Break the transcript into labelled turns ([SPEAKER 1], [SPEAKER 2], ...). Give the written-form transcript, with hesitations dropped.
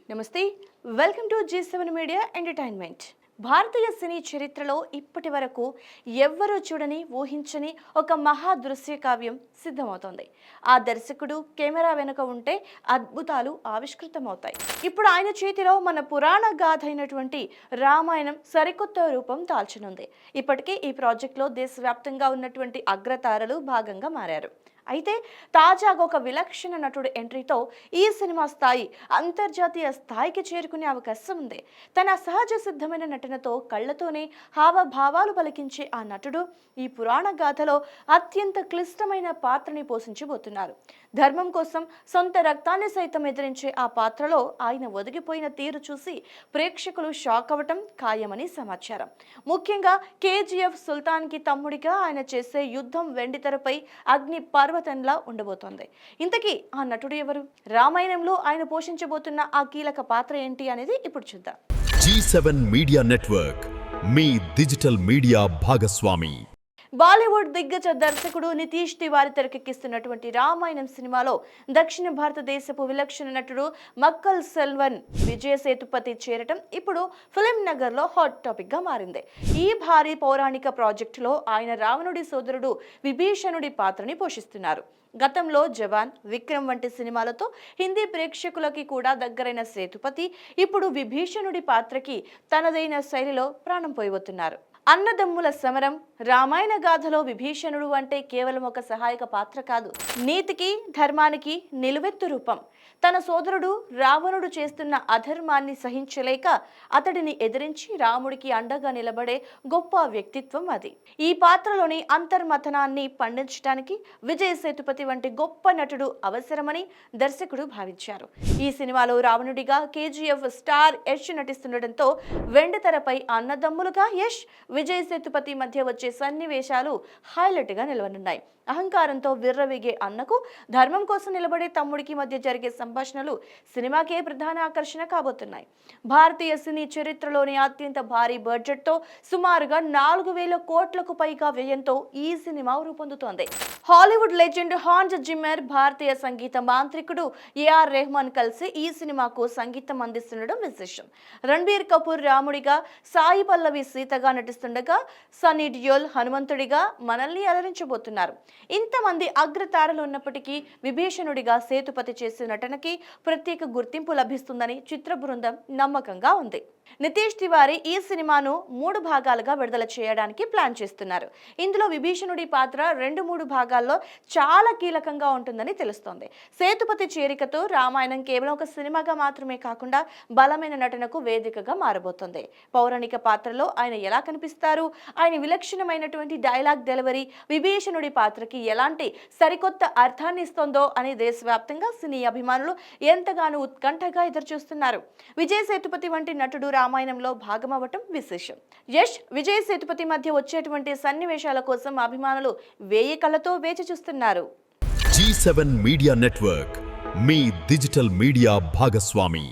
[SPEAKER 1] నమస్తే, welcome to G7 media entertainment. భారతీయ సినీ చరిత్రలో ఇప్పటి వరకు ఎవ్వరూ చూడని, ఊహించని ఒక మహా దృశ్య కావ్యం సిద్ధమవుతోంది. ఆ దర్శకుడు కెమెరా వెనుక ఉంటే అద్భుతాలు ఆవిష్కృతమవుతాయి. ఇప్పుడు ఆయన చేతిలో మన పురాణ గాథ అయినటువంటి రామాయణం సరికొత్త రూపం దాల్చనుంది. ఇప్పటికే ఈ ప్రాజెక్టులో దేశవ్యాప్తంగా ఉన్నటువంటి అగ్రతారలు భాగంగా మారారు. అయితే తాజాగా ఒక విలక్షణ నటుడు ఎంట్రీతో ఈ సినిమా స్థాయి అంతర్జాతీయ స్థాయికి చేరుకునే అవకాశం ఉంది. తన సహజ సిద్ధమైన నటనతో కళ్ళతోనే హావభావాలు పలికించే ఆ నటుడు ఈ పురాణ గాథలో అత్యంత క్లిష్టమైన పాత్రని పోషించబోతున్నారు. ధర్మం కోసం సొంత రక్తాన్ని సైతం ఎదిరించే ఆ పాత్రలో ఆయన ఒదిగిపోయిన తీరు చూసి ప్రేక్షకులు షాక్ అవ్వటం ఖాయమని సమాచారం. ముఖ్యంగా KGF సుల్తాన్కి తమ్ముడిగా ఆయన చేసే యుద్ధం వెండితెరపై అగ్ని పర్వతంలా ఉండబోతోంది. ఇంతకీ ఆ నటుడు ఎవరు? రామాయణంలో ఆయన పోషించబోతున్న ఆ కీలక పాత్ర ఏంటి అనేది ఇప్పుడు చూద్దాం.
[SPEAKER 2] G7 మీడియా నెట్వర్క్, మీ డిజిటల్ మీడియా భాగస్వామి.
[SPEAKER 1] బాలీవుడ్ దిగ్గజ దర్శకుడు నితీష్ తివారీ తెరకెక్కిస్తున్నటువంటి రామాయణం సినిమాలో దక్షిణ భారతదేశపు విలక్షణ నటుడు మక్కల్ సెల్వన్ విజయ్ సేతుపతి చేరటం ఇప్పుడు ఫిలిం నగర్ లో హాట్ టాపిక్ గా మారింది. ఈ భారీ పౌరాణిక ప్రాజెక్టులో ఆయన రావణుడి సోదరుడు విభీషణుడి పాత్రని పోషిస్తున్నారు. గతంలో జవాన్, విక్రమ్ వంటి సినిమాలతో హిందీ ప్రేక్షకులకి కూడా దగ్గరైన సేతుపతి ఇప్పుడు విభీషణుడి పాత్రకి తనదైన శైలిలో ప్రాణం పోయబోతున్నారు. అన్నదమ్ముల సమరం, రామాయణ గాథలో విభీషణుడు అంటే కేవలం ఒక సహాయక పాత్ర కాదు, నీతికి ధర్మానికి నిలువెత్తు రూపం. తన సోదరుడు రావణుడు చేస్తున్న అధర్మాన్ని సహించలేక అతడిని ఎదిరించి రాముడికి అండగా నిలబడే గొప్ప వ్యక్తిత్వం అది. ఈ పాత్రలోని అంతర్మథనాన్ని పండించడానికి విజయ్ సేతుపతి వంటి గొప్ప నటుడు అవసరమని దర్శకుడు భావించారు. ఈ సినిమాలో రావణుడిగా KGF స్టార్ యష్ నటిస్తుండటంతో వెండితెరపై అన్నదమ్ములుగా యష్, విజయ్ సేతుపతి మధ్య వచ్చే సన్నివేశాలు హైలైట్ గా నిలవనున్నాయి. అహంకారంతో విర్రవీగే అన్నకు ధర్మం కోసం నిలబడే తమ్ముడికి మధ్య జరిగే సంభాషణలు సినిమాకే ప్రధాన ఆకర్షణ కాబోతున్నాయి. భారతీయ సినీ చరిత్రలోని అత్యంత భారీ బడ్జెట్ తో సుమారుగా 4,000 కోట్లకు పైగా వ్యయంతో ఈ సినిమా రూపొందుతోంది. హాలీవుడ్ లెజెండ్ హాన్స్ జిమ్మర్, భారతీయ సంగీత మాంత్రికుడు AR రెహమాన్ కలిసి ఈ సినిమాకు సంగీతం అందిస్తుండడం విశేషం. రణబీర్ కపూర్ రాముడిగా, సాయి పల్లవి సీతగా నటిస్తుండగా సన్నీ డియోల్ హనుమంతుడిగా మనల్ని అలరించబోతున్నారు. ఇంతమంది అగ్రతారలు ఉన్నప్పటికీ విభీషణుడిగా సేతుపతి చేసే నటనకి ప్రత్యేక గుర్తింపు లభిస్తుందని చిత్ర బృందం నమ్మకంగా ఉంది. నితీష్ తివారీ ఈ సినిమాను 3 భాగాలుగా విడుదల చేయడానికి ప్లాన్ చేస్తున్నారు. ఇందులో విభీషణుడి పాత్ర 2-3 భాగాల్లో చాలా కీలకంగా ఉంటుందని తెలుస్తోంది. సేతుపతి చేరికతో రామాయణం కేవలం ఒక సినిమాగా మాత్రమే కాకుండా బలమైన నటనకు వేదికగా మారబోతోంది. పౌరాణిక పాత్రలో ఆయన ఎలా కనిపిస్తారు, ఆయన విలక్షణమైనటువంటి డైలాగ్ డెలివరీ విభీషణుడి పాత్రకి ఎలాంటి సరికొత్త అర్థాన్ని ఇస్తోందో అని దేశవ్యాప్తంగా సినీ అభిమానులు ఎంతగానో ఉత్కంఠగా ఎదురుచూస్తున్నారు. విజయ్ సేతుపతి వంటి నటుడు రామాయణంలో భాగమవ్వటం విశేషం. యష్, విజయ్ సేతుపతి మధ్య వచ్చేటువంటి సన్నివేశాల కోసం అభిమానులు వేయి కళ్ళతో వేచి చూస్తున్నారు.
[SPEAKER 2] G7 మీడియా నెట్వర్క్, మీ డిజిటల్ మీడియా భాగస్వామి.